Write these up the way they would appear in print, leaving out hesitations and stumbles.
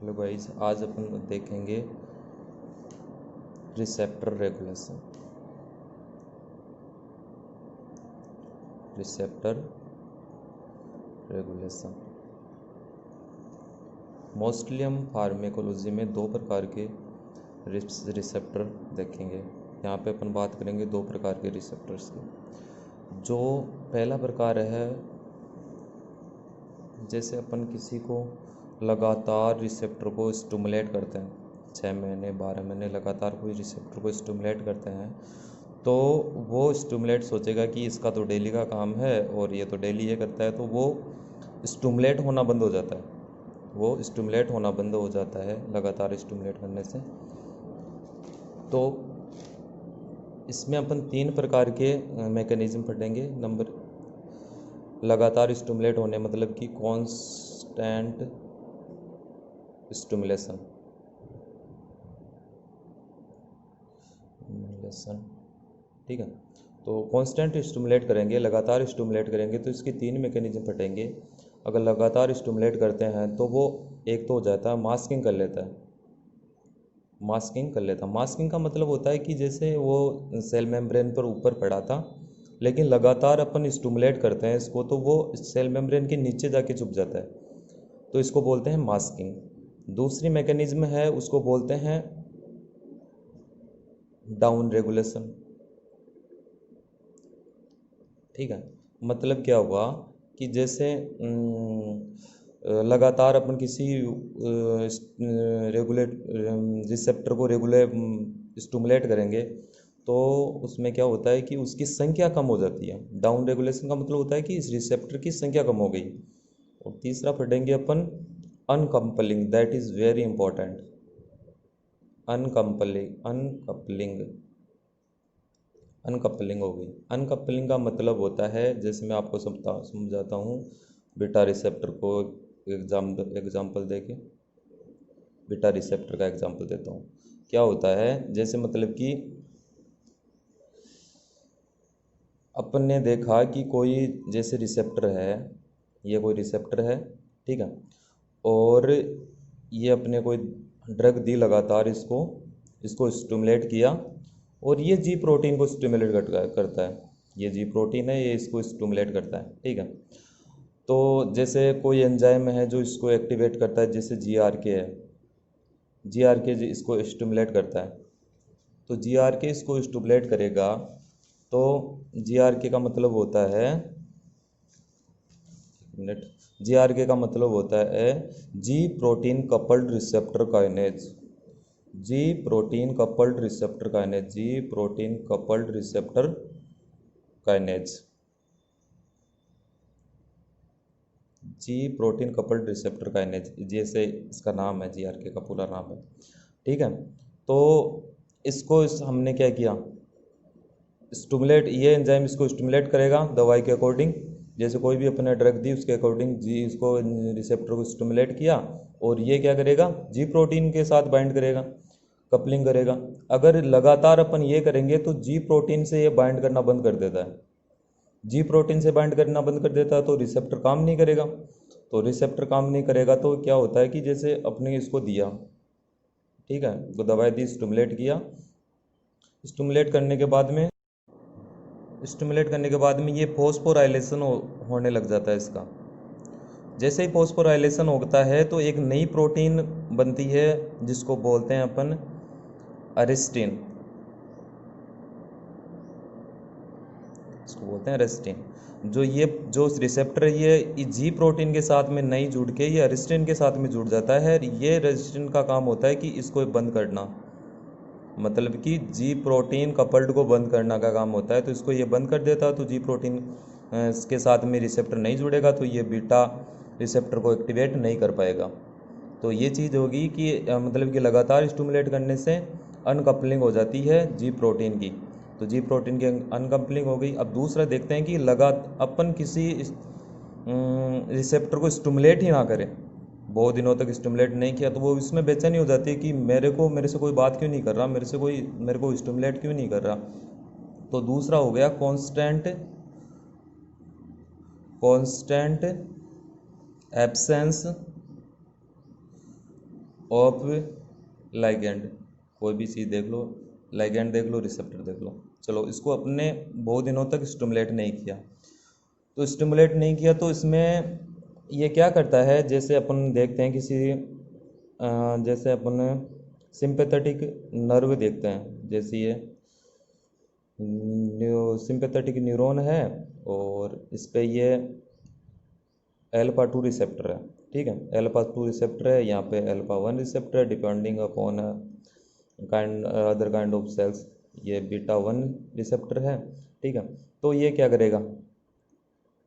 Hello guys, आज अपन देखेंगे receptor regulation. Receptor regulation mostly हम फार्मेकोलॉजी में दो प्रकार के रिसेप्टर देखेंगे। यहाँ पे अपन बात करेंगे दो प्रकार के रिसेप्टर्स की। जो पहला प्रकार है, जैसे अपन किसी को लगातार रिसेप्टर को स्टिमुलेट करते हैं, 6 महीने 12 महीने लगातार कोई रिसेप्टर को स्टिमुलेट करते हैं, तो वो स्टिमुलेट सोचेगा कि इसका तो डेली का काम है और ये तो डेली ये करता है, तो वो स्टिमुलेट होना बंद हो जाता है। वो स्टिमुलेट होना बंद हो जाता है लगातार स्टिमुलेट करने से। तो इसमें अपन 3 प्रकार के मैकेनिज्म पढ़ेंगे। नंबर लगातार स्टिमुलेट होने मतलब कि कांस्टेंट स्टिमुलेशन, ठीक है। तो कांस्टेंट स्टिमुलेट करेंगे, लगातार स्टिमुलेट करेंगे, तो इसकी 3 मैकेनिज्म पढ़ेंगे। अगर लगातार स्टिमुलेट करते हैं तो वो एक तो हो जाता है मास्किंग कर लेता है। मास्किंग का मतलब होता है कि जैसे वो सेल मेम्ब्रेन पर ऊपर पड़ा था, लेकिन लगातार अपन स्टिमुलेट करते हैं इसको, तो वो सेल मेम्ब्रेन के नीचे जाके छुप जाता है, तो इसको बोलते हैं मास्किंग। दूसरी मैकेनिज्म है, उसको बोलते हैं डाउन रेगुलेशन, ठीक है। मतलब क्या हुआ कि जैसे लगातार अपन किसी रिसेप्टर को रेगुलेट स्टिमुलेट करेंगे, तो उसमें क्या होता है कि उसकी संख्या कम हो जाती है। डाउन रेगुलेशन का मतलब होता है कि इस रिसेप्टर की संख्या कम हो गई। और तीसरा पढ़ेंगे अपन अनकम्पलिंग, that is very important. Uncoupling हो गई। अनकपलिंग का मतलब होता है, जैसे मैं आपको समझाता हूँ बीटा रिसेप्टर को एग्जाम्पल देके बीटा रिसेप्टर का एग्जाम्पल देता हूँ। क्या होता है, जैसे मतलब कि अपन ने देखा कि कोई जैसे रिसेप्टर है, ये कोई रिसेप्टर है, ठीक है, और ये अपने कोई ड्रग दी लगातार, इसको स्टिमुलेट किया, और ये जी प्रोटीन को स्टिमुलेट करता है। ये जी प्रोटीन है, ये इसको स्टिमुलेट करता है, ठीक है। तो जैसे कोई एंजाइम है जो इसको एक्टिवेट करता है, जैसे GRK है, GRK इसको स्टिमुलेट करता है। तो GRK इसको स्टिमुलेट करेगा, तो GRK का मतलब होता है मिनट GRK का मतलब होता है जी प्रोटीन कपल्ड रिसेप्टर काइनेज। जी प्रोटीन कपल्ड रिसेप्टर काइनेज, जी प्रोटीन कपल्ड रिसेप्टर काइनेज, जी प्रोटीन कपल्ड रिसेप्टर काइनेज, जैसे इसका नाम है, GRK का पूरा नाम है, ठीक है। तो हमने क्या किया, स्टिमुलेट, ये एंजाइम इसको स्टिमुलेट करेगा दवाई के अकॉर्डिंग। जैसे कोई भी अपने ड्रग दी, उसके अकॉर्डिंग जी इसको रिसेप्टर को स्टिमुलेट किया, और ये क्या करेगा, जी प्रोटीन के साथ बाइंड करेगा, कपलिंग करेगा। अगर लगातार अपन ये करेंगे तो जी प्रोटीन से ये बाइंड करना बंद कर देता है। जी प्रोटीन से बाइंड करना बंद कर देता है तो रिसेप्टर काम नहीं करेगा। तो रिसेप्टर काम नहीं करेगा तो क्या होता है कि जैसे अपने इसको दिया, ठीक है, तो दवाई दी, स्टिमुलेट किया, स्टिमुलेट करने के बाद में ये फॉस्फोराइलेशन होने लग जाता है इसका। जैसे ही फॉस्फोराइलेशन होता है तो एक नई प्रोटीन बनती है, जिसको बोलते हैं अपन अरिस्टिन, इसको बोलते हैं अरिस्टिन। जो रिसेप्टर है, ये जी प्रोटीन के साथ में नहीं जुड़ के ये अरिस्टिन के साथ में जुड़ जाता है। ये अरिस्टिन का काम होता है कि इसको बंद करना, मतलब कि जी प्रोटीन कपल्ड को बंद करना का काम होता है। तो इसको ये बंद कर देता है, तो जी प्रोटीन इसके साथ में रिसेप्टर नहीं जुड़ेगा, तो ये बीटा रिसेप्टर को एक्टिवेट नहीं कर पाएगा। तो ये चीज़ होगी कि मतलब कि लगातार स्टिमुलेट करने से अनकपलिंग हो जाती है जी प्रोटीन की। तो जी प्रोटीन की अनकपलिंग हो गई। अब दूसरा देखते हैं कि अपन किसी रिसेप्टर को स्टिमुलेट ही ना करें, बहुत दिनों तक स्टिमुलेट नहीं किया, तो वो इसमें बेचैनी हो जाती है कि मेरे से कोई बात क्यों नहीं कर रहा, मेरे को स्टिमुलेट क्यों नहीं कर रहा। तो दूसरा हो गया कांस्टेंट एब्सेंस ऑफ लाइगेंड, कोई भी चीज़ देख लो, लाइगेंड देख लो, रिसेप्टर देख लो। चलो इसको अपने बहुत दिनों तक स्टिमुलेट नहीं किया, तो स्टिमुलेट नहीं किया तो इसमें ये क्या करता है, जैसे अपन देखते हैं किसी जैसे अपन सिंपैथेटिक नर्व देखते हैं, जैसे ये सिंपैथेटिक न्यूरॉन है और इस पे ये अल्फा 2 रिसेप्टर है, ठीक है, अल्फा 2 रिसेप्टर है, यहाँ पे अल्फा 1 रिसेप्टर है, depending upon kind other kind of cells ये बीटा 1 रिसेप्टर है, ठीक है। तो ये क्या करेगा,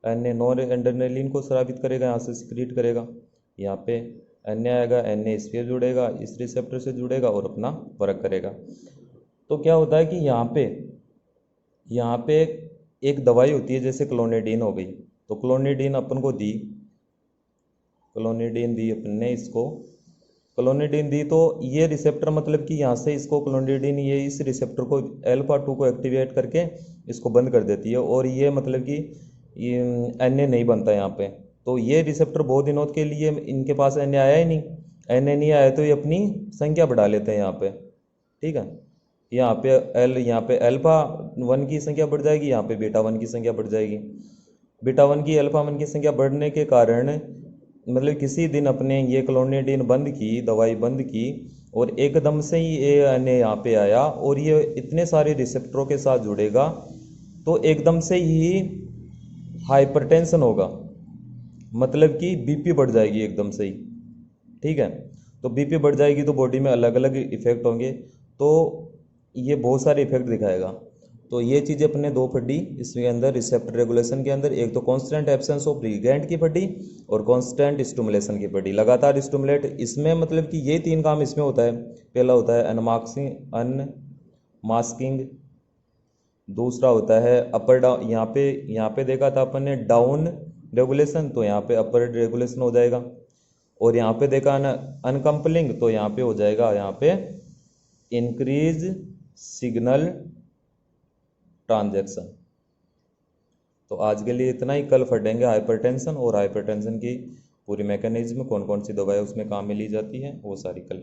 एन ए नॉर एड्रेनलिन को स्रावित करेगा, यहाँ से सिक्रीट करेगा, यहाँ पे एन ए आएगा, एन ए इससे जुड़ेगा, इस रिसेप्टर से जुड़ेगा और अपना वर्क करेगा। तो क्या होता है कि यहाँ पे एक दवाई होती है जैसे क्लोनिडीन हो गई, तो क्लोनिडीन अपन को दी, क्लोनिडीन दी अपन ने इसको, क्लोनिडीन दी तो ये रिसेप्टर मतलब कि यहाँ से इसको क्लोनिडीन ये इस रिसेप्टर को अल्फा 2 को एक्टिवेट करके इसको बंद कर देती है, और ये मतलब कि ये एन ए नहीं बनता यहाँ पे। तो ये रिसेप्टर बहुत दिनों के लिए इनके पास एन ए आया ही नहीं, एन ए नहीं आया तो ये अपनी संख्या बढ़ा लेते हैं यहाँ पे, ठीक है। यहाँ पे अल्फा 1 की संख्या बढ़ जाएगी, यहाँ पे बीटा 1 की संख्या बढ़ जाएगी। बीटा 1 की अल्फा 1 की संख्या बढ़ने के कारण मतलब किसी दिन अपने ये क्लोनिडीन बंद की, दवाई बंद की, और एकदम से ही ये एन ए यहाँ पे आया और ये इतने सारे रिसेप्टरों के साथ जुड़ेगा, तो एकदम से ही हाइपरटेंशन होगा, मतलब कि बीपी बढ़ जाएगी एकदम से ही, ठीक है। तो बीपी बढ़ जाएगी तो बॉडी में अलग अलग इफेक्ट होंगे, तो ये बहुत सारे इफेक्ट दिखाएगा। तो ये चीज़ें अपने दो पढ़ी इसके अंदर रिसेप्टर रेगुलेशन के अंदर, एक तो कांस्टेंट एब्सेंस ऑफ लिगैंड की पढ़ी और कांस्टेंट स्टिमुलेशन की पढ़ी, लगातार स्टिमुलेट। इसमें मतलब कि ये 3 काम इसमें होता है। पहला होता है अनमास्किंग, दूसरा होता है अपर डाउन, यहाँ पे देखा था अपन ने डाउन रेगुलेशन, तो यहाँ पे अपर रेगुलेशन हो जाएगा, और यहाँ पे देखा ना अनकम्पलिंग, तो यहाँ पे हो जाएगा यहाँ पे इंक्रीज सिग्नल ट्रांजैक्शन। तो आज के लिए इतना ही, कल पढ़ेंगे हाइपरटेंशन, और हाइपरटेंशन की पूरी मैकेनिज्म, कौन कौन सी दवाएं उसमें काम में ली जाती हैं, वो सारी कल